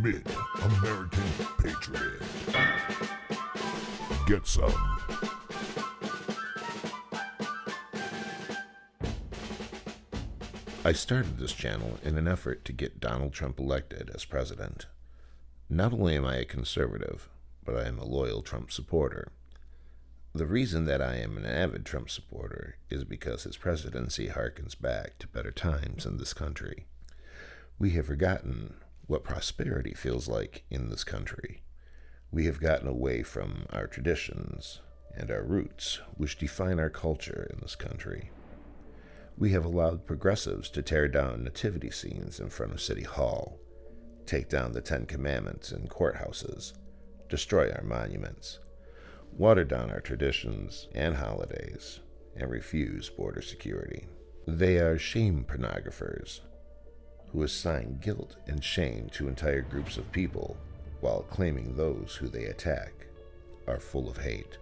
Mid-American Patriot. Get some. I started this channel in an effort to get Donald Trump elected as president. Not only am I a conservative, but I am a loyal Trump supporter. The reason that I am an avid Trump supporter is because his presidency harkens back to better times in this country. We have forgotten what prosperity feels like in this country. We have gotten away from our traditions and our roots, which define our culture in this country. We have allowed progressives to tear down nativity scenes in front of City Hall, take down the Ten Commandments in courthouses, destroy our monuments, water down our traditions and holidays, and refuse border security. They are shame pornographers who assign guilt and shame to entire groups of people while claiming those who they attack are full of hate.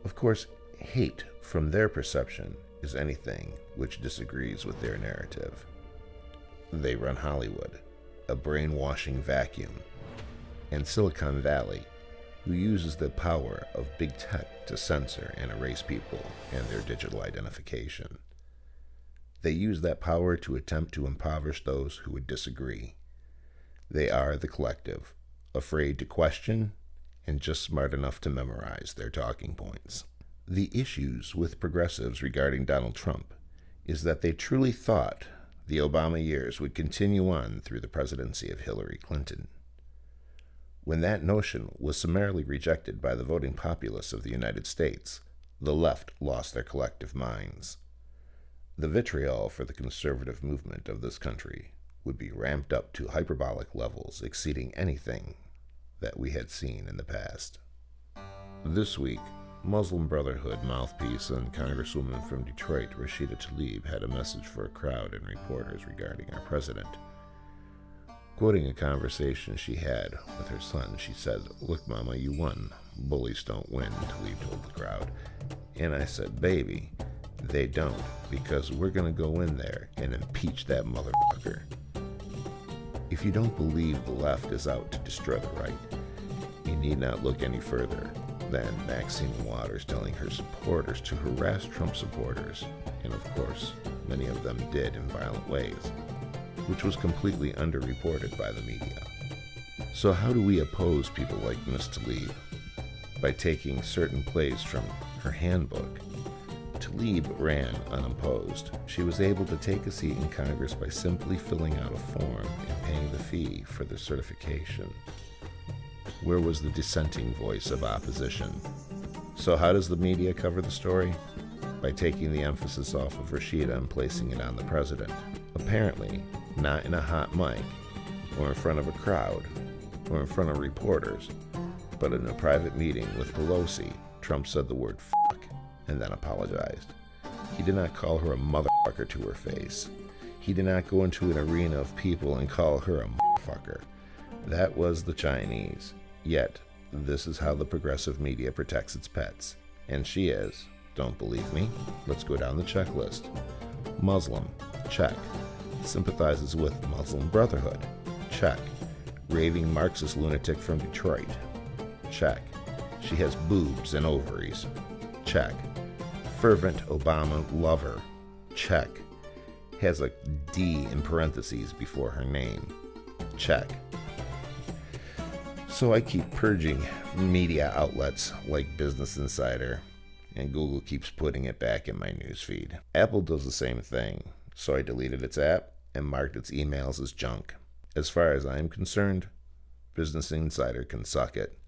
Of course, hate from their perception is anything which disagrees with their narrative. They run Hollywood, a brainwashing vacuum, and Silicon Valley, who uses the power of big tech to censor and erase people and their digital identification. They use that power to attempt to impoverish those who would disagree. They are the collective, afraid to question and just smart enough to memorize their talking points. The issues with progressives regarding Donald Trump is that they truly thought the Obama years would continue on through the presidency of Hillary Clinton. When that notion was summarily rejected by the voting populace of the United States, the left lost their collective minds. The vitriol for the conservative movement of this country would be ramped up to hyperbolic levels exceeding anything that we had seen in the past. This week, Muslim Brotherhood mouthpiece and Congresswoman from Detroit, Rashida Tlaib, had a message for a crowd and reporters regarding our president. Quoting a conversation she had with her son, she said, "Look, Mama, you won. Bullies don't win," Tlaib told the crowd. And I said, "Baby, they don't, because we're going to go in there and impeach that motherfucker." If you don't believe the left is out to destroy the right, you need not look any further than Maxine Waters telling her supporters to harass Trump supporters, and of course, many of them did in violent ways, which was completely underreported by the media. So how do we oppose people like Ms. Tlaib? By taking certain plays from her handbook. Tlaib ran unopposed. She was able to take a seat in Congress by simply filling out a form and paying the fee for the certification. Where was the dissenting voice of opposition? So how does the media cover the story? By taking the emphasis off of Rashida and placing it on the president. Apparently, not in a hot mic, or in front of a crowd, or in front of reporters, but in a private meeting with Pelosi, Trump said the word fuck and then apologized. He did not call her a motherfucker to her face. He did not go into an arena of people and call her a motherfucker. That was the Chinese. Yet, this is how the progressive media protects its pets. And she is. Don't believe me? Let's go down the checklist. Muslim. Check. Sympathizes with Muslim Brotherhood. Check. Raving Marxist lunatic from Detroit. Check. She has boobs and ovaries. Check. Fervent Obama lover. Check. Has a D in parentheses before her name. Check. So I keep purging media outlets like Business Insider, and Google keeps putting it back in my newsfeed. Apple does the same thing, so I deleted its app and marked its emails as junk. As far as I'm concerned, Business Insider can suck it,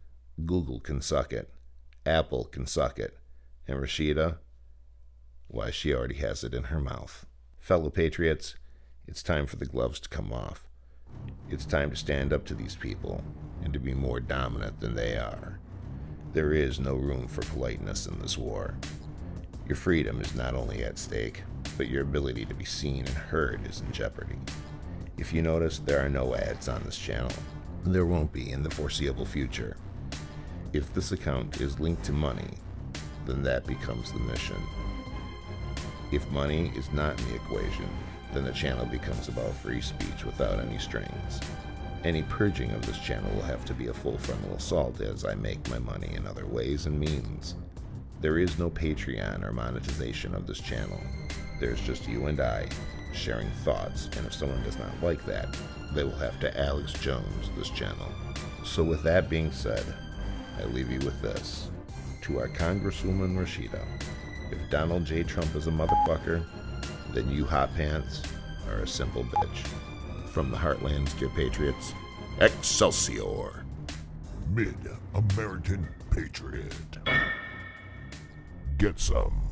Google can suck it, Apple can suck it, and Rashida, why, she already has it in her mouth. Fellow patriots, it's time for the gloves to come off. It's time to stand up to these people and to be more dominant than they are. There is no room for politeness in this war. Your freedom is not only at stake, but your ability to be seen and heard is in jeopardy. If you notice, there are no ads on this channel. There won't be in the foreseeable future. If this account is linked to money, then that becomes the mission. If money is not in the equation, then the channel becomes about free speech without any strings. Any purging of this channel will have to be a full frontal assault as I make my money in other ways and means. There is no Patreon or monetization of this channel. There's just you and I sharing thoughts, and if someone does not like that, they will have to Alex Jones this channel. So with that being said, I leave you with this. To our Congresswoman Rashida, if Donald J. Trump is a motherfucker, then you hot pants are a simple bitch. From the heartlands, dear patriots, Excelsior! Mid-American Patriot. Get some.